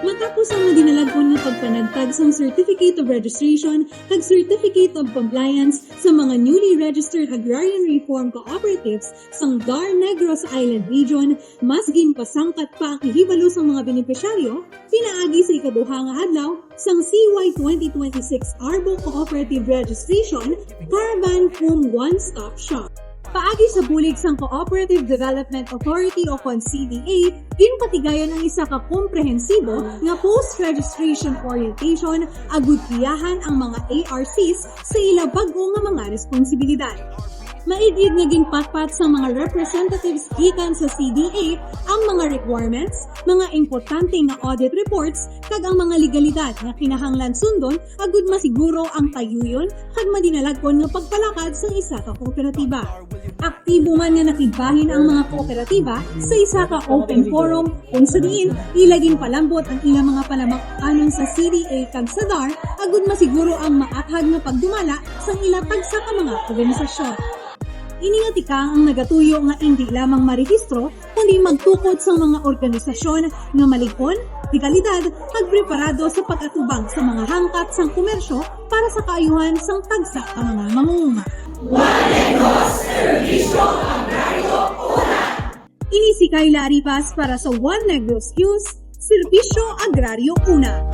Matapos ang madinalagpon nga pagpanagtag sang Certificate of Registration kag Certificate of Compliance sa mga newly registered agrarian reform cooperatives sang Dar Negros Island Region, mas ginpasangkat pa ang hibalo sa mga benepisyaryo pinaagi sa ikaduha nga adlaw sang CY 2026 Arbo Cooperative Registration Caravan Home One Stop Shop. Paagi sa bulig sang Cooperative Development Authority o CDA, ginpatigayan ang isa ka komprehensibo nga post-registration orientation agud kiyahan ang mga ARCs sa ila bag-o nga mga responsibilidad. Maigid nga ginpatpat sa mga representatives gikan sa CDA ang mga requirements, mga importante nga audit reports kag ang mga legalidad nga kinahanglan sundon agud masiguro ang tayuyon kag madinalagkon nga pagpalakad sa isa ka kooperatiba. Aktibo man nga nakigbahin ang mga kooperatiba sa isa ka open forum kung sa diin ilaging palambot ang ilang mga panamak-anon sa CDA kag sa DAR agud masiguro ang maathag nga pagdumala sa ila tagsa ka mga organisasyon. Ini nga tikang ang nagatuyo nga hindi lamang marehistro kundi magtukod sa mga organisasyon nga malikon, legalidad kag preparado sa pag-atubang sa mga hangkat sang komersyo para sa kaayuhan sang tagsa ka mga mamumuno. Ini si Kayla Aripas para sa One Negros News, Serbisyo Agraryo Una.